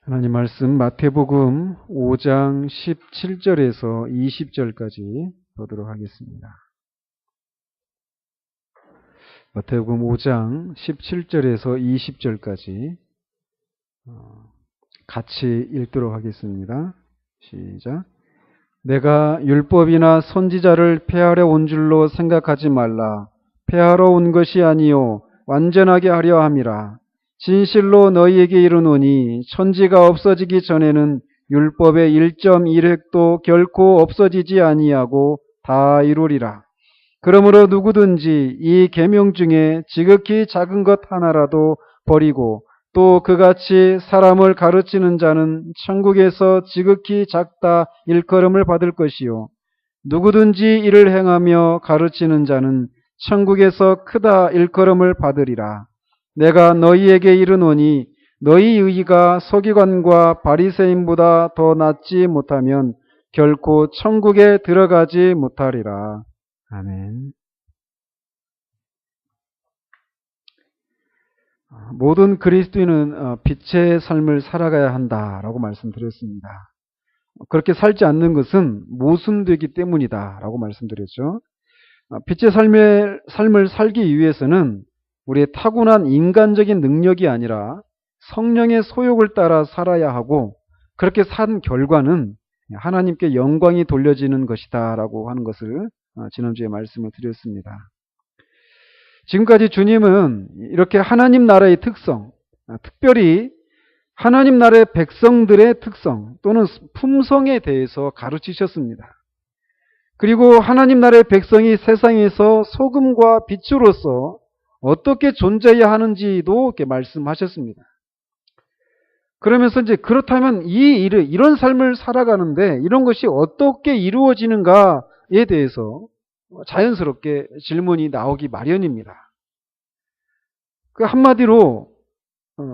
하나님 말씀 마태복음 5장 17절에서 20절까지 보도록 하겠습니다. 마태복음 5장 17절에서 20절까지 같이 읽도록 하겠습니다. 시작. 내가 율법이나 선지자를 폐하려 온 줄로 생각하지 말라. 폐하러 온 것이 아니요 완전하게 하려 함이라. 진실로 너희에게 이르노니 천지가 없어지기 전에는 율법의 1.1획도 결코 없어지지 아니하고 다 이루리라. 그러므로 누구든지 이 계명 중에 지극히 작은 것 하나라도 버리고 또 그같이 사람을 가르치는 자는 천국에서 지극히 작다 일컬음을 받을 것이요 누구든지 이를 행하며 가르치는 자는 천국에서 크다 일컬음을 받으리라. 내가 너희에게 이르노니 너희 의가 서기관과 바리새인보다 더 낫지 못하면 결코 천국에 들어가지 못하리라. 아멘. 모든 그리스도인은 빛의 삶을 살아가야 한다라고 말씀드렸습니다. 그렇게 살지 않는 것은 모순되기 때문이다라고 말씀드렸죠. 빛의 삶을 살기 위해서는 우리의 타고난 인간적인 능력이 아니라 성령의 소욕을 따라 살아야 하고 그렇게 산 결과는 하나님께 영광이 돌려지는 것이다 라고 하는 것을 지난주에 말씀을 드렸습니다. 지금까지 주님은 이렇게 하나님 나라의 특성, 특별히 하나님 나라의 백성들의 특성 또는 품성에 대해서 가르치셨습니다. 그리고 하나님 나라의 백성이 세상에서 소금과 빛으로서 어떻게 존재해야 하는지도 이렇게 말씀하셨습니다. 그러면서 이제 그렇다면 이런 삶을 살아가는데 이런 것이 어떻게 이루어지는가에 대해서 자연스럽게 질문이 나오기 마련입니다. 그 한마디로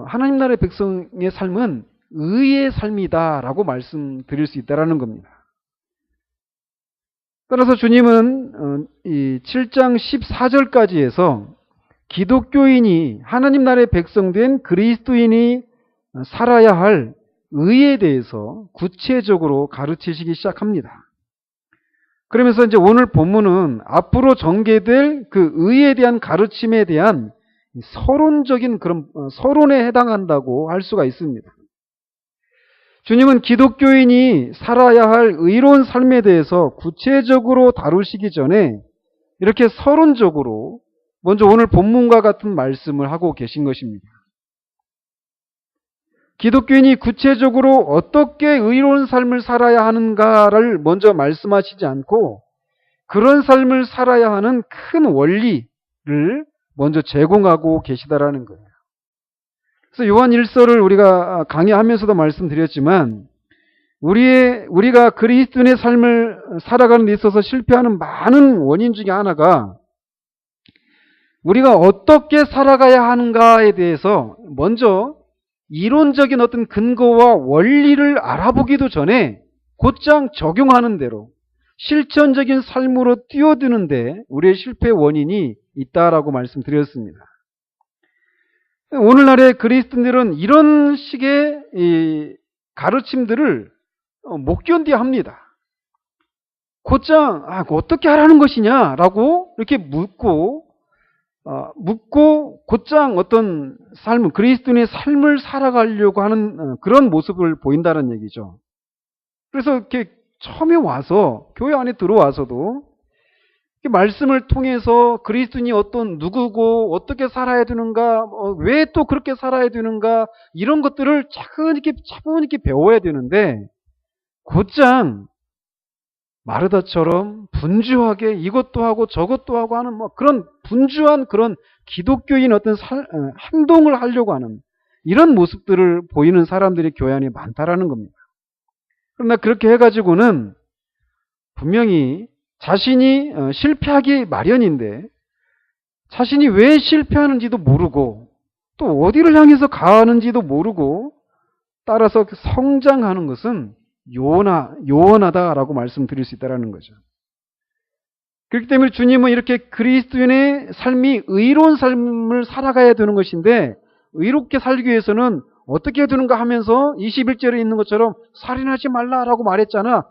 하나님 나라의 백성의 삶은 의의 삶이다라고 말씀드릴 수 있다라는 겁니다. 따라서 주님은 이 7장 14절까지 해서 기독교인이 하나님 나라의 백성된 그리스도인이 살아야 할 의에 대해서 구체적으로 가르치시기 시작합니다. 그러면서 이제 오늘 본문은 앞으로 전개될 그 의에 대한 가르침에 대한 서론적인 그런 서론에 해당한다고 할 수가 있습니다. 주님은 기독교인이 살아야 할 의로운 삶에 대해서 구체적으로 다루시기 전에 이렇게 서론적으로 먼저 오늘 본문과 같은 말씀을 하고 계신 것입니다. 기독교인이 구체적으로 어떻게 의로운 삶을 살아야 하는가를 먼저 말씀하시지 않고 그런 삶을 살아야 하는 큰 원리를 먼저 제공하고 계시다라는 거예요. 그래서 요한 1서를 우리가 강의하면서도 말씀드렸지만 우리가 그리스도인의 삶을 살아가는 데 있어서 실패하는 많은 원인 중에 하나가 우리가 어떻게 살아가야 하는가에 대해서 먼저 이론적인 어떤 근거와 원리를 알아보기도 전에 곧장 적용하는 대로 실천적인 삶으로 뛰어드는데 우리의 실패 원인이 있다라고 말씀드렸습니다. 오늘날의 그리스도인들은 이런 식의 이 가르침들을 못 견디합니다. 곧장 어떻게 하라는 것이냐라고 이렇게 묻고 곧장 어떤 삶을 그리스도인의 삶을 살아가려고 하는 그런 모습을 보인다는 얘기죠. 그래서 이렇게 처음에 와서 교회 안에 들어와서도 말씀을 통해서 그리스도인이 어떤 누구고 어떻게 살아야 되는가, 왜 또 그렇게 살아야 되는가 이런 것들을 차분히 배워야 되는데 곧장 마르다처럼 분주하게 이것도 하고 저것도 하고 하는 그런 분주한 그런 기독교인 어떤 행동을 하려고 하는 이런 모습들을 보이는 사람들이 교회 안에 많다라는 겁니다. 그러나 그렇게 해가지고는 분명히 자신이 실패하기 마련인데 자신이 왜 실패하는지도 모르고 또 어디를 향해서 가는지도 모르고 따라서 성장하는 것은 요원하다라고 말씀드릴 수 있다는 거죠. 그렇기 때문에 주님은 이렇게 그리스도인의 삶이 의로운 삶을 살아가야 되는 것인데 의롭게 살기 위해서는 어떻게 해두는가 하면서 21절에 있는 것처럼 살인하지 말라라고 말했잖아.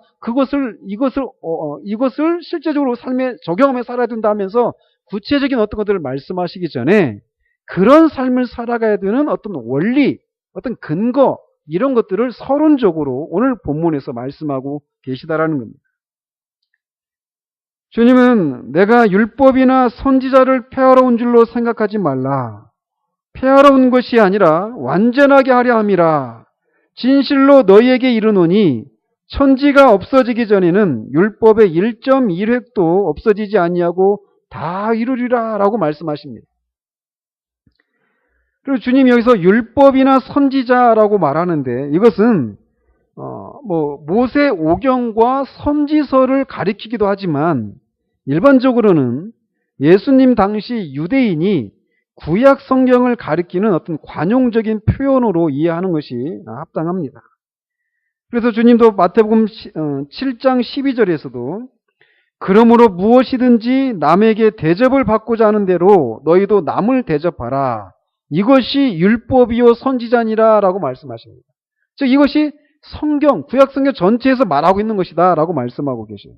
이것을 실제적으로 삶에 적용하며 살아야 된다 하면서 구체적인 어떤 것들을 말씀하시기 전에 그런 삶을 살아가야 되는 어떤 원리, 어떤 근거, 이런 것들을 서론적으로 오늘 본문에서 말씀하고 계시다라는 겁니다. 주님은 내가 율법이나 선지자를 폐하러 온 줄로 생각하지 말라. 폐하러 온 것이 아니라 완전하게 하려 함이라. 진실로 너희에게 이르노니 천지가 없어지기 전에는 율법의 1.1획도 없어지지 아니하고 다 이루리라 라고 말씀하십니다. 그리고 주님이 여기서 율법이나 선지자라고 말하는데 이것은 모세 오경과 선지서를 가리키기도 하지만 일반적으로는 예수님 당시 유대인이 구약 성경을 가리키는 어떤 관용적인 표현으로 이해하는 것이 합당합니다. 그래서 주님도 마태복음 7장 12절에서도 그러므로 무엇이든지 남에게 대접을 받고자 하는 대로 너희도 남을 대접하라. 이것이 율법이요 선지자니라 라고 말씀하십니다. 즉 이것이 성경, 구약 성경 전체에서 말하고 있는 것이다 라고 말씀하고 계셔요.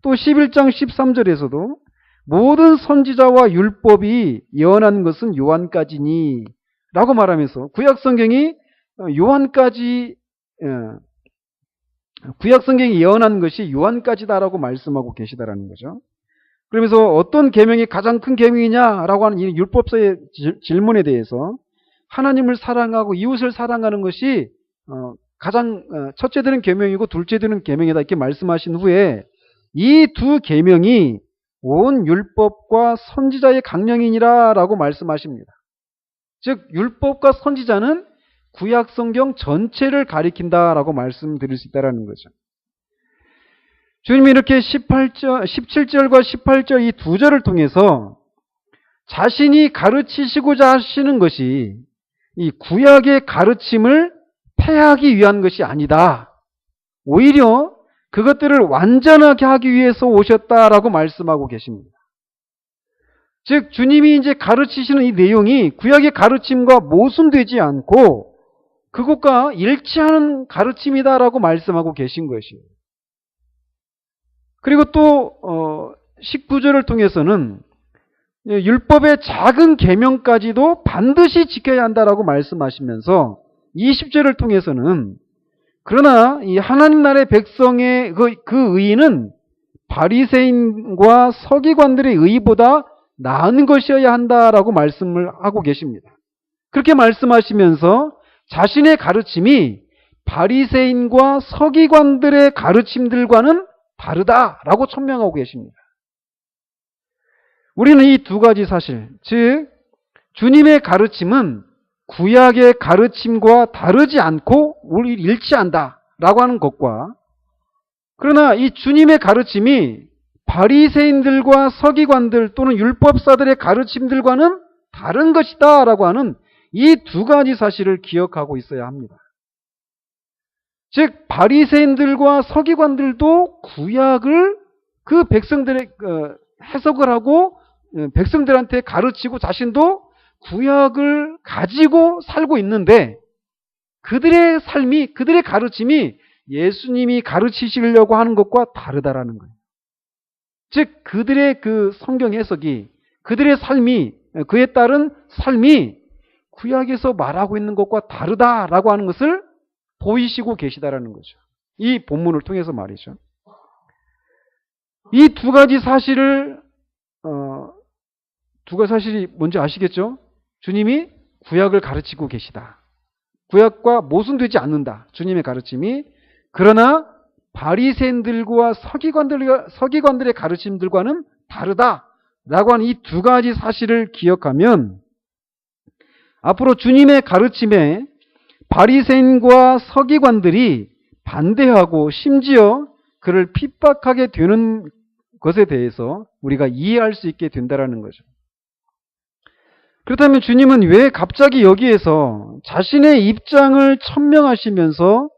또 11장 13절에서도 모든 선지자와 율법이 예언한 것은 요한까지니 라고 말하면서 구약 성경이 예언한 것이 요한까지다라고 말씀하고 계시다라는 거죠. 그러면서 어떤 계명이 가장 큰 계명이냐라고 하는 이 율법서의 질문에 대해서 하나님을 사랑하고 이웃을 사랑하는 것이 가장 첫째 되는 계명이고 둘째 되는 계명이다 이렇게 말씀하신 후에 이 두 계명이 온 율법과 선지자의 강령이니라 라고 말씀하십니다. 즉 율법과 선지자는 구약 성경 전체를 가리킨다라고 말씀드릴 수 있다는 거죠. 주님이 이렇게 17절과 18절 이 두 절을 통해서 자신이 가르치시고자 하시는 것이 이 구약의 가르침을 폐하기 위한 것이 아니다. 오히려 그것들을 완전하게 하기 위해서 오셨다라고 말씀하고 계십니다. 즉 주님이 이제 가르치시는 이 내용이 구약의 가르침과 모순되지 않고 그것과 일치하는 가르침이다라고 말씀하고 계신 것이에요. 그리고 또 19절을 통해서는 율법의 작은 계명까지도 반드시 지켜야 한다라고 말씀하시면서 20절을 통해서는 그러나 이 하나님 나라의 백성의 그 의의는 바리새인과 서기관들의 의의보다 나은 것이어야 한다라고 말씀을 하고 계십니다. 그렇게 말씀하시면서 자신의 가르침이 바리새인과 서기관들의 가르침들과는 다르다라고 천명하고 계십니다. 우리는 이 두 가지 사실, 즉 주님의 가르침은 구약의 가르침과 다르지 않고 우리 일치한다라고 하는 것과 그러나 이 주님의 가르침이 바리새인들과 서기관들 또는 율법사들의 가르침들과는 다른 것이다라고 하는 이 두 가지 사실을 기억하고 있어야 합니다. 즉 바리새인들과 서기관들도 구약을 그 백성들의 해석을 하고 백성들한테 가르치고 자신도 구약을 가지고 살고 있는데 그들의 삶이 그들의 가르침이 예수님이 가르치시려고 하는 것과 다르다라는 거예요. 즉 그들의 그 성경 해석이 그들의 삶이 그에 따른 삶이 구약에서 말하고 있는 것과 다르다라고 하는 것을 보이시고 계시다라는 거죠. 이 본문을 통해서 말이죠. 이 두 가지 사실을 두 가지 사실이 뭔지 아시겠죠? 주님이 구약을 가르치고 계시다. 구약과 모순되지 않는다. 주님의 가르침이. 그러나 바리새인들과 서기관들의 가르침들과는 다르다라고 하는 이 두 가지 사실을 기억하면 앞으로 주님의 가르침에 바리새인과 서기관들이 반대하고 심지어 그를 핍박하게 되는 것에 대해서 우리가 이해할 수 있게 된다는 거죠. 그렇다면 주님은 왜 갑자기 여기에서 자신의 입장을 천명하시면서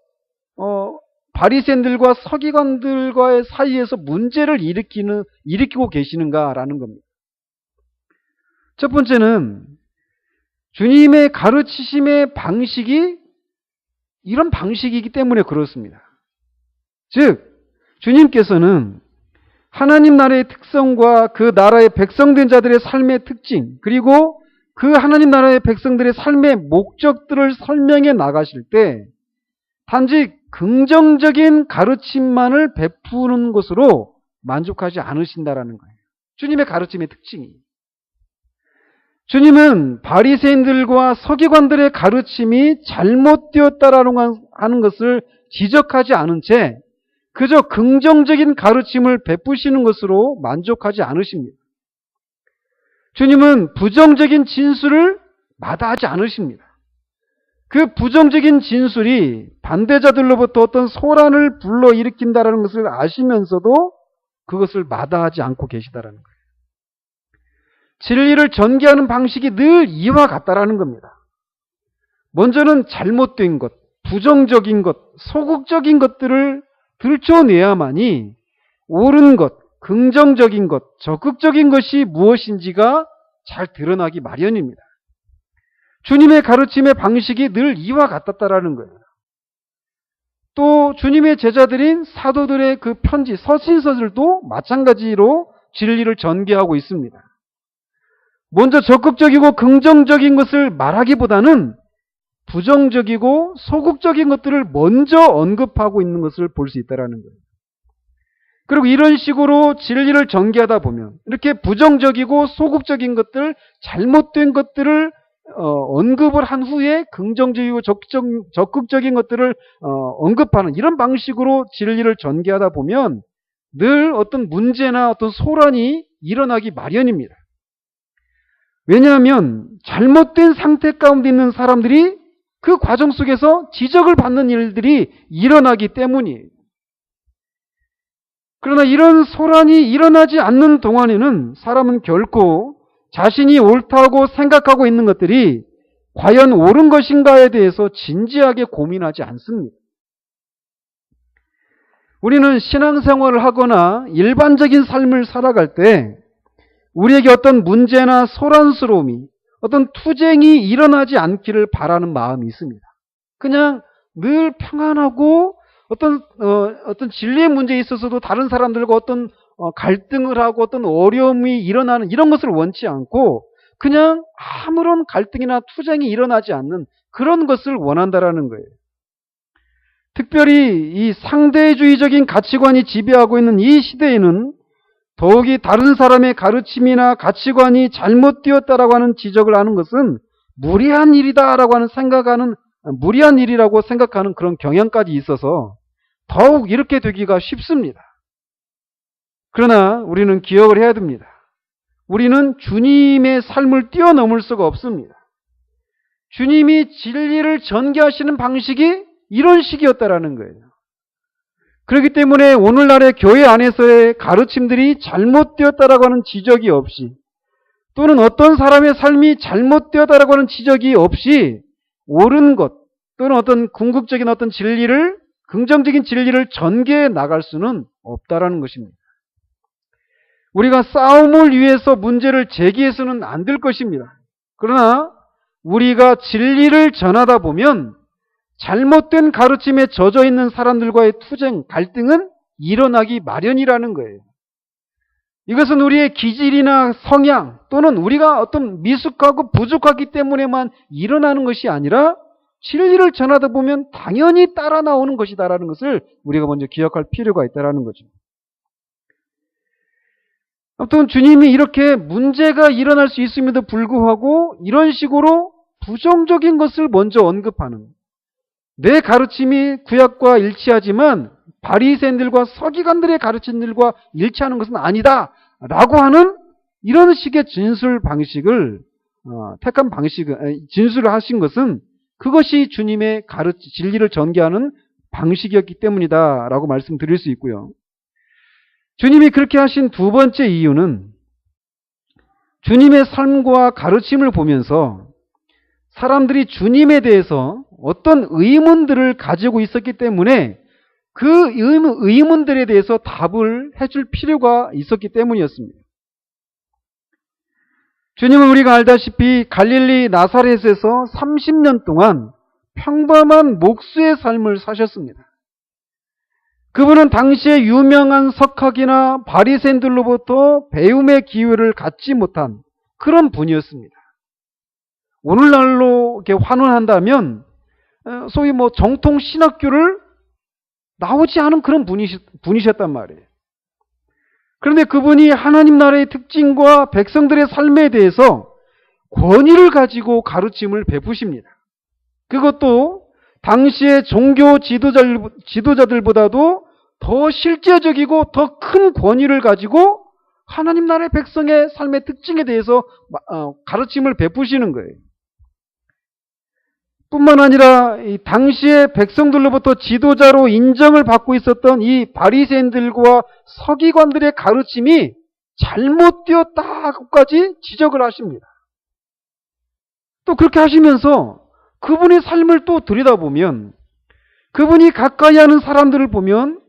바리새인들과 서기관들과의 사이에서 문제를 일으키고 계시는가라는 겁니다. 첫 번째는 주님의 가르치심의 방식이 이런 방식이기 때문에 그렇습니다. 즉, 주님께서는 하나님 나라의 특성과 그 나라의 백성된 자들의 삶의 특징, 그리고 그 하나님 나라의 백성들의 삶의 목적들을 설명해 나가실 때 단지 긍정적인 가르침만을 베푸는 것으로 만족하지 않으신다라는 거예요. 주님의 가르침의 특징이. 주님은 바리새인들과 서기관들의 가르침이 잘못되었다라는 하는 것을 지적하지 않은 채 그저 긍정적인 가르침을 베푸시는 것으로 만족하지 않으십니다. 주님은 부정적인 진술을 마다하지 않으십니다. 그 부정적인 진술이 반대자들로부터 어떤 소란을 불러일으킨다는 것을 아시면서도 그것을 마다하지 않고 계시다라는 거예요. 진리를 전개하는 방식이 늘 이와 같다라는 겁니다. 먼저는 잘못된 것, 부정적인 것, 소극적인 것들을 들춰내야만이 옳은 것, 긍정적인 것, 적극적인 것이 무엇인지가 잘 드러나기 마련입니다. 주님의 가르침의 방식이 늘 이와 같았다라는 거예요. 또 주님의 제자들인 사도들의 그 편지, 서신서들도 마찬가지로 진리를 전개하고 있습니다. 먼저 적극적이고 긍정적인 것을 말하기보다는 부정적이고 소극적인 것들을 먼저 언급하고 있는 것을 볼 수 있다는 거예요. 그리고 이런 식으로 진리를 전개하다 보면 이렇게 부정적이고 소극적인 것들, 잘못된 것들을 언급을 한 후에 긍정적이고 적극적인 것들을 언급하는 이런 방식으로 진리를 전개하다 보면 늘 어떤 문제나 어떤 소란이 일어나기 마련입니다. 왜냐하면 잘못된 상태 가운데 있는 사람들이 그 과정 속에서 지적을 받는 일들이 일어나기 때문이에요. 그러나 이런 소란이 일어나지 않는 동안에는 사람은 결코 자신이 옳다고 생각하고 있는 것들이 과연 옳은 것인가에 대해서 진지하게 고민하지 않습니다. 우리는 신앙생활을 하거나 일반적인 삶을 살아갈 때 우리에게 어떤 문제나 소란스러움이, 어떤 투쟁이 일어나지 않기를 바라는 마음이 있습니다. 그냥 늘 평안하고 어떤 진리의 문제에 있어서도 다른 사람들과 어떤 갈등을 하고 어떤 어려움이 일어나는 이런 것을 원치 않고 그냥 아무런 갈등이나 투쟁이 일어나지 않는 그런 것을 원한다라는 거예요. 특별히 이 상대주의적인 가치관이 지배하고 있는 이 시대에는 더욱이 다른 사람의 가르침이나 가치관이 잘못되었다라고 하는 지적을 하는 것은 무리한 일이다라고 무리한 일이라고 생각하는 그런 경향까지 있어서 더욱 이렇게 되기가 쉽습니다. 그러나 우리는 기억을 해야 됩니다. 우리는 주님의 삶을 뛰어넘을 수가 없습니다. 주님이 진리를 전개하시는 방식이 이런 식이었다라는 거예요. 그렇기 때문에 오늘날의 교회 안에서의 가르침들이 잘못되었다라고 하는 지적이 없이 또는 어떤 사람의 삶이 잘못되었다라고 하는 지적이 없이 옳은 것 또는 어떤 궁극적인 어떤 진리를 긍정적인 진리를 전개해 나갈 수는 없다라는 것입니다. 우리가 싸움을 위해서 문제를 제기해서는 안 될 것입니다. 그러나 우리가 진리를 전하다 보면 잘못된 가르침에 젖어 있는 사람들과의 투쟁, 갈등은 일어나기 마련이라는 거예요. 이것은 우리의 기질이나 성향 또는 우리가 어떤 미숙하고 부족하기 때문에만 일어나는 것이 아니라 진리를 전하다 보면 당연히 따라 나오는 것이다라는 것을 우리가 먼저 기억할 필요가 있다라는 거죠. 아무튼 주님이 이렇게 문제가 일어날 수 있음에도 불구하고 이런 식으로 부정적인 것을 먼저 언급하는, 내 가르침이 구약과 일치하지만 바리새인들과 서기관들의 가르침들과 일치하는 것은 아니다 라고 하는 이런 식의 진술 방식을 진술을 하신 것은 그것이 주님의 진리를 전개하는 방식이었기 때문이다 라고 말씀드릴 수 있고요. 주님이 그렇게 하신 두 번째 이유는 주님의 삶과 가르침을 보면서 사람들이 주님에 대해서 어떤 의문들을 가지고 있었기 때문에 그 의문들에 대해서 답을 해줄 필요가 있었기 때문이었습니다. 주님은 우리가 알다시피 갈릴리 나사렛에서 30년 동안 평범한 목수의 삶을 사셨습니다. 그분은 당시에 유명한 석학이나 바리새인들로부터 배움의 기회를 갖지 못한 그런 분이었습니다. 오늘날로 이렇게 환원한다면 소위 정통 신학교를 나오지 않은 그런 분이셨단 말이에요. 그런데 그분이 하나님 나라의 특징과 백성들의 삶에 대해서 권위를 가지고 가르침을 베푸십니다. 그것도 당시의 종교 지도자들보다도 더 실제적이고 더 큰 권위를 가지고 하나님 나라의 백성의 삶의 특징에 대해서 가르침을 베푸시는 거예요. 뿐만 아니라 이 당시의 백성들로부터 지도자로 인정을 받고 있었던 이 바리새인들과 서기관들의 가르침이 잘못되었다고까지 지적을 하십니다. 또 그렇게 하시면서 그분의 삶을 또 들여다보면 그분이 가까이 하는 사람들을 보면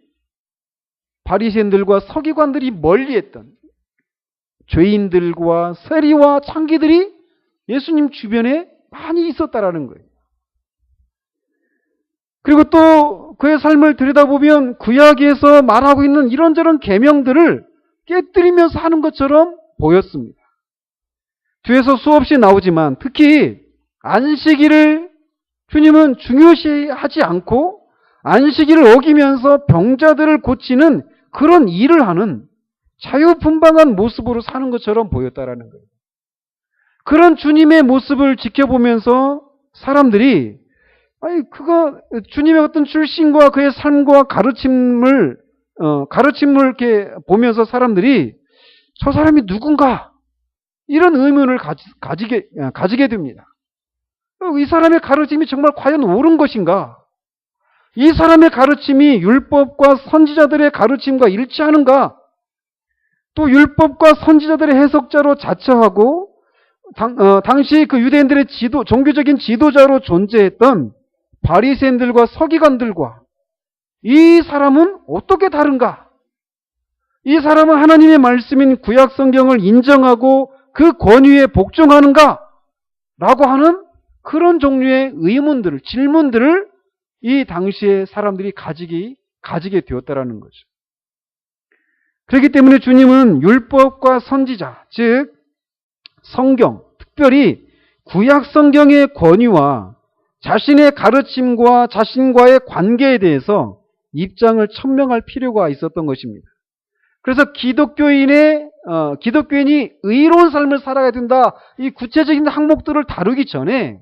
바리새인들과 서기관들이 멀리했던 죄인들과 세리와 창기들이 예수님 주변에 많이 있었다라는 거예요. 그리고 또 그의 삶을 들여다보면 구약에서 말하고 있는 이런저런 계명들을 깨뜨리면서 하는 것처럼 보였습니다. 뒤에서 수없이 나오지만 특히 안식일을 주님은 중요시하지 않고 안식일을 어기면서 병자들을 고치는 그런 일을 하는 자유분방한 모습으로 사는 것처럼 보였다라는 거예요. 그런 주님의 모습을 지켜보면서 사람들이 주님의 어떤 출신과 그의 삶과 가르침을 이렇게 보면서 사람들이 저 사람이 누군가 이런 의문을 가지게 됩니다. 이 사람의 가르침이 정말 과연 옳은 것인가? 이 사람의 가르침이 율법과 선지자들의 가르침과 일치하는가? 또 율법과 선지자들의 해석자로 자처하고 당시 그 유대인들의 종교적인 지도자로 존재했던 바리새인들과 서기관들과 이 사람은 어떻게 다른가? 이 사람은 하나님의 말씀인 구약 성경을 인정하고 그 권위에 복종하는가? 라고 하는 그런 종류의 의문들을, 질문들을 이 당시의 사람들이 가지게 되었다라는 거죠. 그렇기 때문에 주님은 율법과 선지자, 즉 성경, 특별히 구약 성경의 권위와 자신의 가르침과 자신과의 관계에 대해서 입장을 천명할 필요가 있었던 것입니다. 그래서 기독교인이 의로운 삶을 살아야 된다, 이 구체적인 항목들을 다루기 전에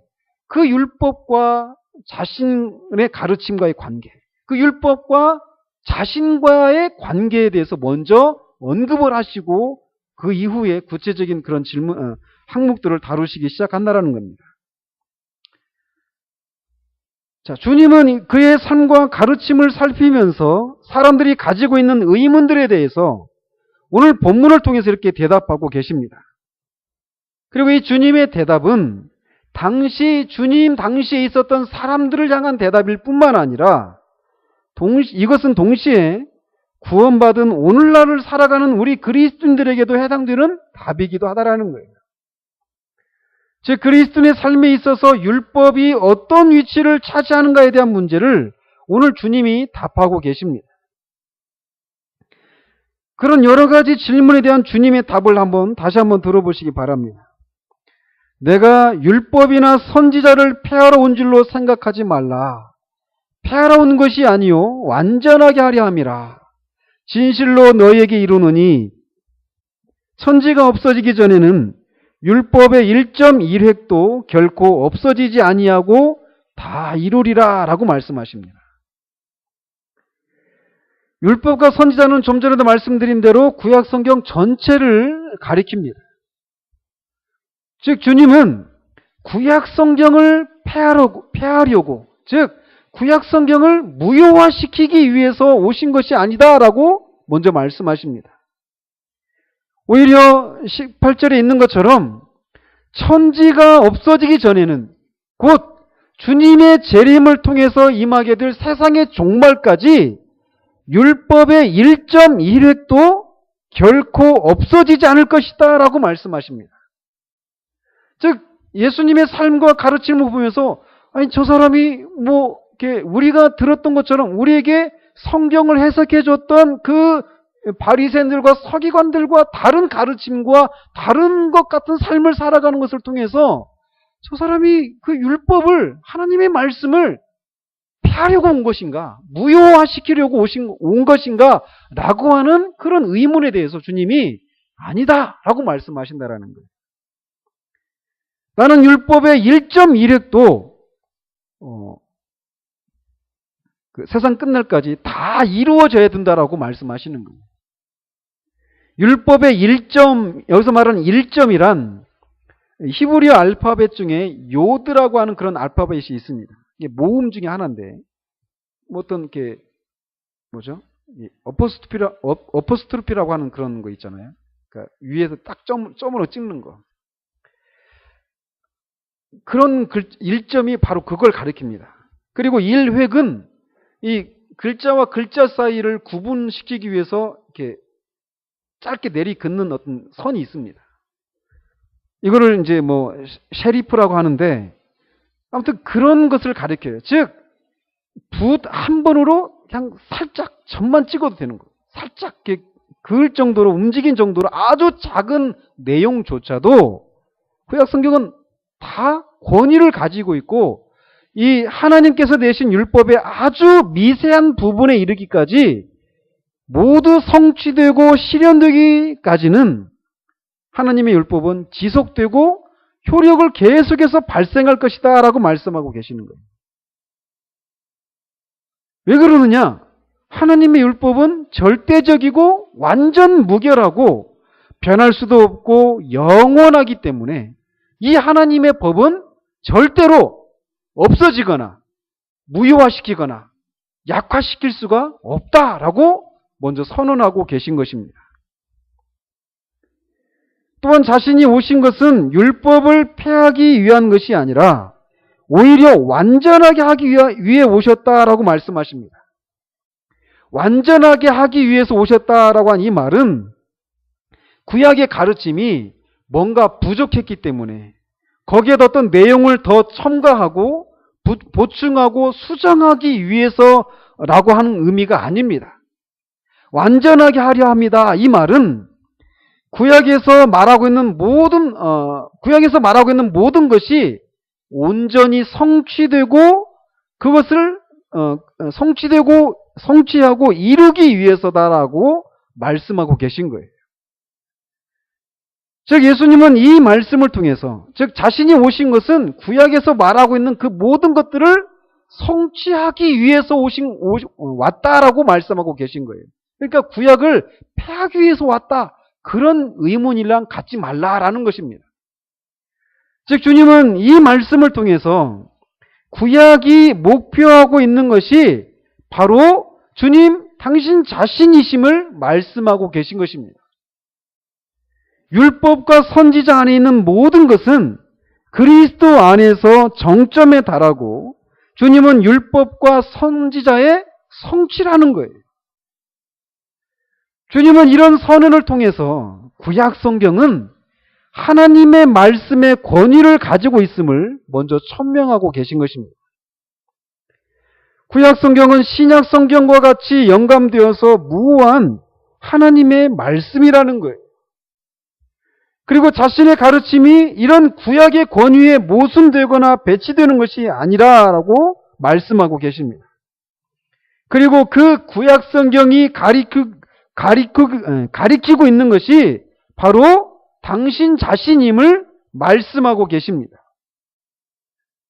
그 율법과 자신의 가르침과의 관계, 그 율법과 자신과의 관계에 대해서 먼저 언급을 하시고 그 이후에 구체적인 그런 항목들을 다루시기 시작한다라는 겁니다. 자, 주님은 그의 삶과 가르침을 살피면서 사람들이 가지고 있는 의문들에 대해서 오늘 본문을 통해서 이렇게 대답하고 계십니다. 그리고 이 주님의 대답은 주님 당시에 있었던 사람들을 향한 대답일 뿐만 아니라 이것은 동시에 구원받은 오늘날을 살아가는 우리 그리스도인들에게도 해당되는 답이기도 하다라는 거예요. 즉 그리스도인의 삶에 있어서 율법이 어떤 위치를 차지하는가에 대한 문제를 오늘 주님이 답하고 계십니다. 그런 여러 가지 질문에 대한 주님의 답을 다시 한번 들어보시기 바랍니다. 내가 율법이나 선지자를 폐하러 온 줄로 생각하지 말라. 폐하러 온 것이 아니요 완전하게 하려 함이라. 진실로 너희에게 이르노니 천지가 없어지기 전에는 율법의 1.1획도 결코 없어지지 아니하고 다 이루리라 라고 말씀하십니다. 율법과 선지자는 좀 전에도 말씀드린 대로 구약 성경 전체를 가리킵니다. 즉 주님은 구약 성경을 폐하려고, 즉 구약 성경을 무효화시키기 위해서 오신 것이 아니다라고 먼저 말씀하십니다. 오히려 18절에 있는 것처럼 천지가 없어지기 전에는 곧 주님의 재림을 통해서 임하게 될 세상의 종말까지 율법의 1.1획도 결코 없어지지 않을 것이다 라고 말씀하십니다. 즉 예수님의 삶과 가르침을 보면서 아니, 저 사람이 뭐, 이렇게 우리가 들었던 것처럼 우리에게 성경을 해석해 줬던 그 바리새인들과 서기관들과 다른 가르침과 다른 것 같은 삶을 살아가는 것을 통해서 저 사람이 그 율법을, 하나님의 말씀을 피하려고 온 것인가, 무효화시키려고 온 것인가 라고 하는 그런 의문에 대해서 주님이 아니다 라고 말씀하신다라는 거예요. 나는 율법의 1.1획도 그 세상 끝날까지 다 이루어져야 된다라고 말씀하시는 거예요. 율법의 1점, 여기서 말하는 1점이란 히브리어 알파벳 중에 요드라고 하는 그런 알파벳이 있습니다. 이게 모음 중에 하나인데, 뭐 어떤 게 뭐죠? 어퍼스트로피라고 하는 그런 거 있잖아요. 그러니까 위에서 딱 점으로 찍는 거. 그런 1점이 바로 그걸 가리킵니다. 그리고 1획은 이 글자와 글자 사이를 구분시키기 위해서 이렇게 짧게 내리긋는 어떤 선이 있습니다. 이거를 이제 뭐 셰리프라고 하는데, 아무튼 그런 것을 가리켜요. 즉 붓 한 번으로 그냥 살짝 점만 찍어도 되는 거예요. 살짝 이렇게 그을 정도로, 움직인 정도로 아주 작은 내용조차도 구약 성경은 다 권위를 가지고 있고, 이 하나님께서 내신 율법의 아주 미세한 부분에 이르기까지 모두 성취되고 실현되기까지는 하나님의 율법은 지속되고 효력을 계속해서 발생할 것이다 라고 말씀하고 계시는 거예요. 왜 그러느냐? 하나님의 율법은 절대적이고 완전 무결하고 변할 수도 없고 영원하기 때문에 이 하나님의 법은 절대로 없어지거나 무효화시키거나 약화시킬 수가 없다라고 먼저 선언하고 계신 것입니다. 또한 자신이 오신 것은 율법을 폐하기 위한 것이 아니라 오히려 완전하게 하기 위해 오셨다라고 말씀하십니다. 완전하게 하기 위해서 오셨다라고 한 이 말은 구약의 가르침이 뭔가 부족했기 때문에 거기에 어떤 내용을 더 첨가하고 보충하고 수정하기 위해서라고 하는 의미가 아닙니다. 완전하게 하려 합니다. 이 말은 구약에서 말하고 있는 모든 것이 온전히 성취되고 그것을 성취하고 이루기 위해서다라고 말씀하고 계신 거예요. 즉 예수님은 이 말씀을 통해서, 즉 자신이 오신 것은 구약에서 말하고 있는 그 모든 것들을 성취하기 위해서 왔다라고 말씀하고 계신 거예요. 그러니까 구약을 폐하기 위해서 왔다, 그런 의문이랑 갖지 말라라는 것입니다. 즉 주님은 이 말씀을 통해서 구약이 목표하고 있는 것이 바로 주님 당신 자신이심을 말씀하고 계신 것입니다. 율법과 선지자 안에 있는 모든 것은 그리스도 안에서 정점에 달하고 주님은 율법과 선지자의 성취라는 거예요. 주님은 이런 선언을 통해서 구약 성경은 하나님의 말씀의 권위를 가지고 있음을 먼저 천명하고 계신 것입니다. 구약 성경은 신약 성경과 같이 영감되어서 무호한 하나님의 말씀이라는 거예요. 그리고 자신의 가르침이 이런 구약의 권위에 모순되거나 배치되는 것이 아니라라고 말씀하고 계십니다. 그리고 그 구약 성경이 가리키고 있는 것이 바로 당신 자신임을 말씀하고 계십니다.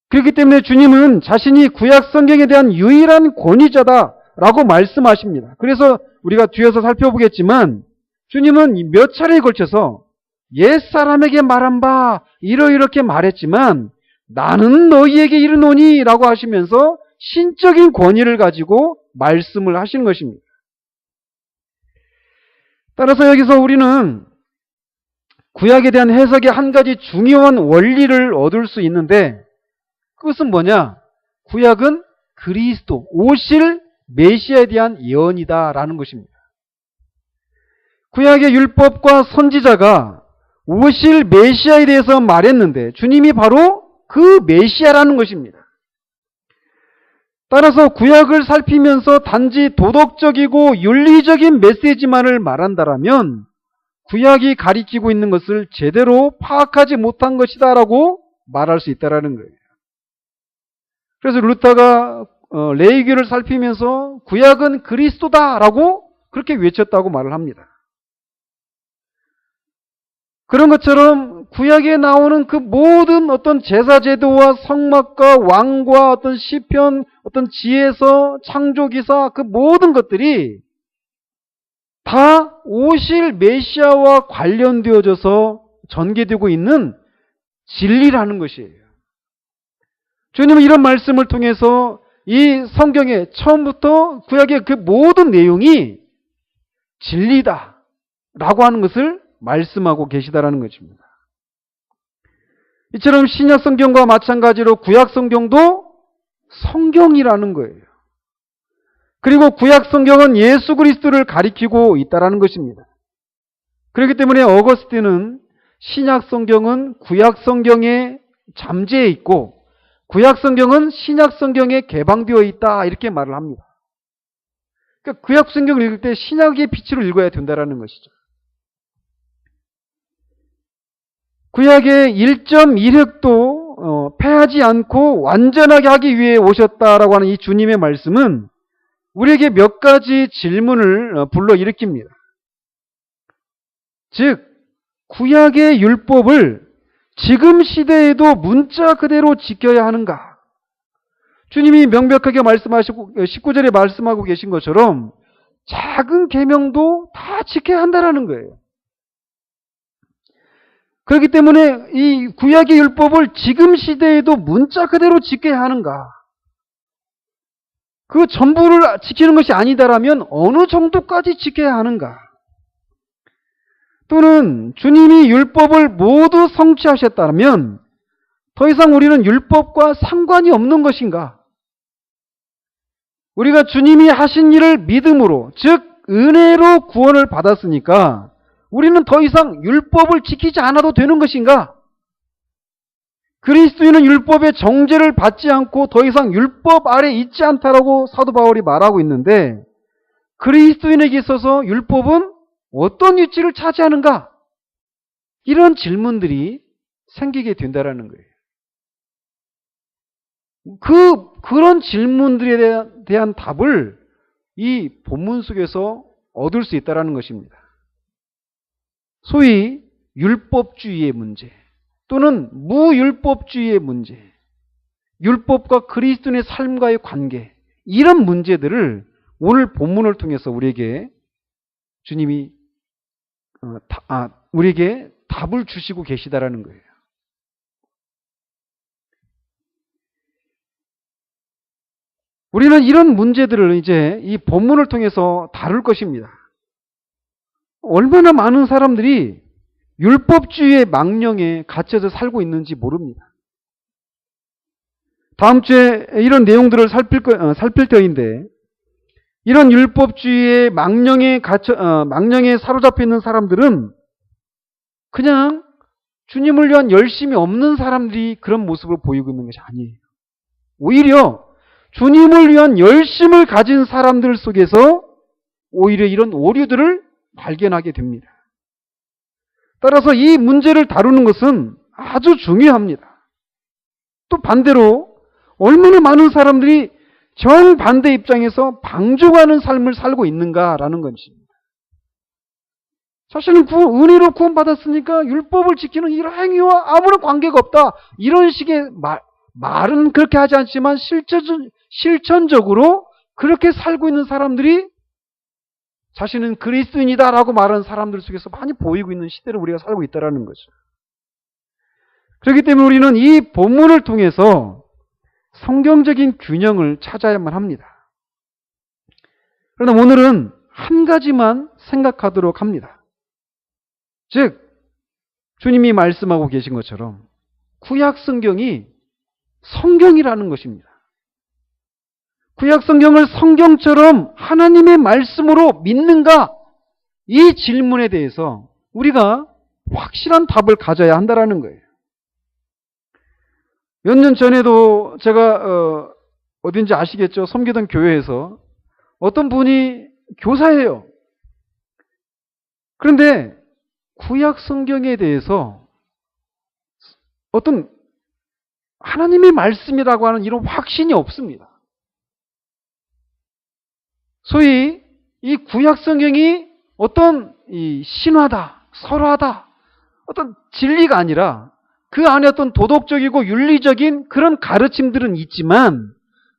그렇기 때문에 주님은 자신이 구약 성경에 대한 유일한 권위자다라고 말씀하십니다. 그래서 우리가 뒤에서 살펴보겠지만 주님은 몇 차례에 걸쳐서 옛사람에게 말한 바 이렇게 말했지만 나는 너희에게 이르노니 라고 하시면서 신적인 권위를 가지고 말씀을 하신 것입니다. 따라서 여기서 우리는 구약에 대한 해석의 한 가지 중요한 원리를 얻을 수 있는데, 그것은 뭐냐? 구약은 그리스도, 오실 메시아에 대한 예언이다라는 것입니다. 구약의 율법과 선지자가 오실 메시아에 대해서 말했는데 주님이 바로 그 메시아라는 것입니다. 따라서 구약을 살피면서 단지 도덕적이고 윤리적인 메시지만을 말한다라면 구약이 가리키고 있는 것을 제대로 파악하지 못한 것이다라고 말할 수 있다라는 거예요. 그래서 루터가 레위기를 살피면서 구약은 그리스도다라고 그렇게 외쳤다고 말을 합니다. 그런 것처럼 구약에 나오는 그 모든 어떤 제사제도와 성막과 왕과 어떤 시편, 어떤 지혜서, 창조기사 그 모든 것들이 다 오실 메시아와 관련되어져서 전개되고 있는 진리라는 것이에요. 주님은 이런 말씀을 통해서 이 성경의 처음부터 구약의 그 모든 내용이 진리다라고 하는 것을 말씀하고 계시다라는 것입니다. 이처럼 신약 성경과 마찬가지로 구약 성경도 성경이라는 거예요. 그리고 구약 성경은 예수 그리스도를 가리키고 있다라는 것입니다. 그렇기 때문에 어거스틴은 신약 성경은 구약 성경에 잠재해 있고 구약 성경은 신약 성경에 개방되어 있다 이렇게 말을 합니다. 그러니까 구약 성경을 읽을 때 신약의 빛으로 읽어야 된다라는 것이죠. 구약의 1.1획도 패하지 않고 완전하게 하기 위해 오셨다라고 하는 이 주님의 말씀은 우리에게 몇 가지 질문을 불러일으킵니다. 즉 구약의 율법을 지금 시대에도 문자 그대로 지켜야 하는가? 주님이 명백하게 말씀하시고 19절에 말씀하고 계신 것처럼 작은 계명도 다 지켜야 한다라는 거예요. 그렇기 때문에 이 구약의 율법을 지금 시대에도 문자 그대로 지켜야 하는가? 그 전부를 지키는 것이 아니다라면 어느 정도까지 지켜야 하는가? 또는 주님이 율법을 모두 성취하셨다면 더 이상 우리는 율법과 상관이 없는 것인가? 우리가 주님이 하신 일을 믿음으로, 즉 은혜로 구원을 받았으니까 우리는 더 이상 율법을 지키지 않아도 되는 것인가? 그리스도인은 율법의 정죄를 받지 않고 더 이상 율법 아래 있지 않다라고 사도 바울이 말하고 있는데 그리스도인에게 있어서 율법은 어떤 위치를 차지하는가? 이런 질문들이 생기게 된다라는 거예요. 그런 질문들에 대한 답을 이 본문 속에서 얻을 수 있다라는 것입니다. 소위 율법주의의 문제 또는 무율법주의의 문제, 율법과 그리스도인의 삶과의 관계, 이런 문제들을 오늘 본문을 통해서 우리에게 주님이 우리에게 답을 주시고 계시다라는 거예요. 우리는 이런 문제들을 이제 이 본문을 통해서 다룰 것입니다. 얼마나 많은 사람들이 율법주의의 망령에 갇혀서 살고 있는지 모릅니다. 다음 주에 이런 내용들을 살필 터인데 이런 율법주의의 망령에 사로잡혀 있는 사람들은 그냥 주님을 위한 열심이 없는 사람들이 그런 모습을 보이고 있는 것이 아니에요. 오히려 주님을 위한 열심을 가진 사람들 속에서 오히려 이런 오류들을 발견하게 됩니다. 따라서 이 문제를 다루는 것은 아주 중요합니다. 또 반대로 얼마나 많은 사람들이 정반대 입장에서 방종하는 삶을 살고 있는가라는 것입니다. 사실은 은혜로 구원받았으니까 율법을 지키는 이런 행위와 아무런 관계가 없다. 이런 식의 말은 그렇게 하지 않지만 실천적으로 그렇게 살고 있는 사람들이 자신은 그리스도인이다라고 말하는 사람들 속에서 많이 보이고 있는 시대를 우리가 살고 있다는 거죠. 그렇기 때문에 우리는 이 본문을 통해서 성경적인 균형을 찾아야만 합니다. 그러나 오늘은 한 가지만 생각하도록 합니다. 즉 주님이 말씀하고 계신 것처럼 구약 성경이 성경이라는 것입니다. 구약 성경을 성경처럼 하나님의 말씀으로 믿는가? 이 질문에 대해서 우리가 확실한 답을 가져야 한다는 거예요. 몇 년 전에도 제가 어딘지 아시겠죠? 섬기던 교회에서 어떤 분이 교사예요. 그런데 구약 성경에 대해서 어떤 하나님의 말씀이라고 하는 이런 확신이 없습니다. 소위 이 구약 성경이 어떤 이 신화다, 설화다, 어떤 진리가 아니라 그 안에 어떤 도덕적이고 윤리적인 그런 가르침들은 있지만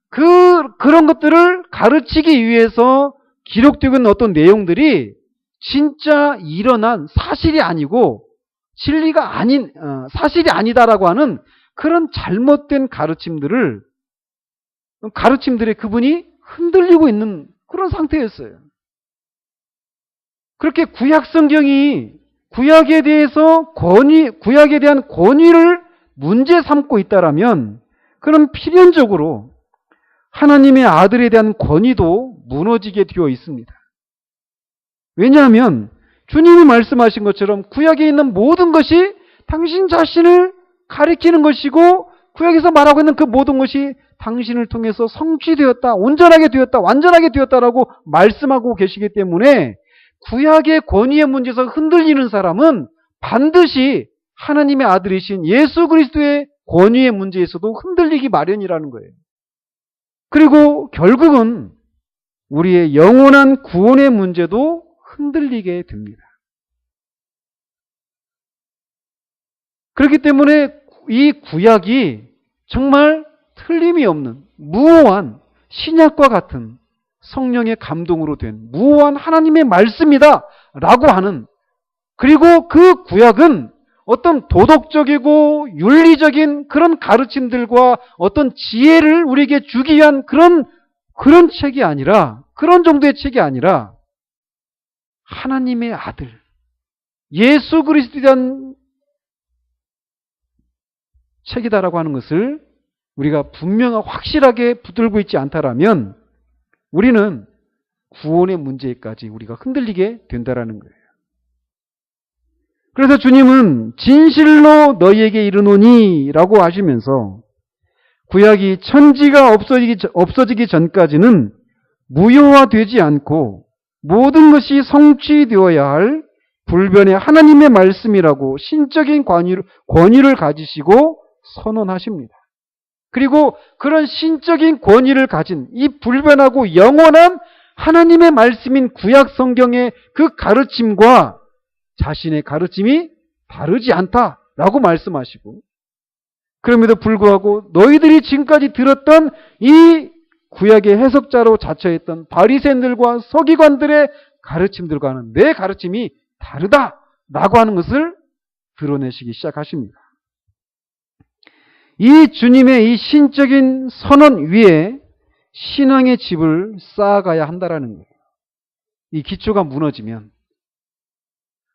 그런 것들을 가르치기 위해서 기록되고 있는 어떤 내용들이 진짜 일어난 사실이 아니고 진리가 아닌 사실이 아니다라고 하는 그런 잘못된 가르침들에 그분이 흔들리고 있는 그런 상태였어요. 그렇게 구약 성경이 구약에 대한 권위를 문제 삼고 있다라면 그럼 필연적으로 하나님의 아들에 대한 권위도 무너지게 되어 있습니다. 왜냐하면 주님이 말씀하신 것처럼 구약에 있는 모든 것이 당신 자신을 가리키는 것이고 구약에서 말하고 있는 그 모든 것이 당신을 통해서 성취되었다, 온전하게 되었다, 완전하게 되었다라고 말씀하고 계시기 때문에 구약의 권위의 문제에서 흔들리는 사람은 반드시 하나님의 아들이신 예수 그리스도의 권위의 문제에서도 흔들리기 마련이라는 거예요. 그리고 결국은 우리의 영원한 구원의 문제도 흔들리게 됩니다. 그렇기 때문에 이 구약이 정말 틀림이 없는 무오한 신약과 같은 성령의 감동으로 된 무오한 하나님의 말씀이다 라고 하는, 그리고 그 구약은 어떤 도덕적이고 윤리적인 그런 가르침들과 어떤 지혜를 우리에게 주기 위한 그런 책이 아니라, 그런 정도의 책이 아니라 하나님의 아들 예수 그리스도에 대한 책이다라고 하는 것을 우리가 분명하고 확실하게 붙들고 있지 않다라면 우리는 구원의 문제까지 우리가 흔들리게 된다라는 거예요. 그래서 주님은 진실로 너희에게 이르노니 라고 하시면서 구약이 천지가 없어지기 전까지는 무효화되지 않고 모든 것이 성취되어야 할 불변의 하나님의 말씀이라고 신적인 권위를 가지시고 선언하십니다. 그리고 그런 신적인 권위를 가진 이 불변하고 영원한 하나님의 말씀인 구약 성경의 그 가르침과 자신의 가르침이 다르지 않다라고 말씀하시고, 그럼에도 불구하고 너희들이 지금까지 들었던 이 구약의 해석자로 자처했던 바리새인들과 서기관들의 가르침들과는 내 가르침이 다르다라고 하는 것을 드러내시기 시작하십니다. 이 주님의 이 신적인 선언 위에 신앙의 집을 쌓아가야 한다라는 거예요. 이 기초가 무너지면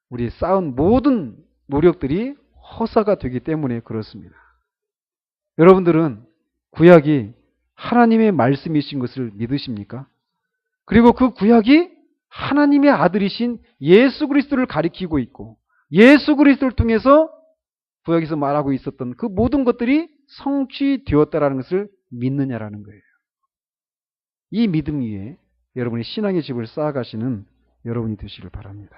우리 쌓은 모든 노력들이 허사가 되기 때문에 그렇습니다. 여러분들은 구약이 하나님의 말씀이신 것을 믿으십니까? 그리고 그 구약이 하나님의 아들이신 예수 그리스도를 가리키고 있고 예수 그리스도를 통해서 구약에서 말하고 있었던 그 모든 것들이 성취되었다라는 것을 믿느냐라는 거예요. 이 믿음 위에 여러분이 신앙의 집을 쌓아가시는 여러분이 되시길 바랍니다.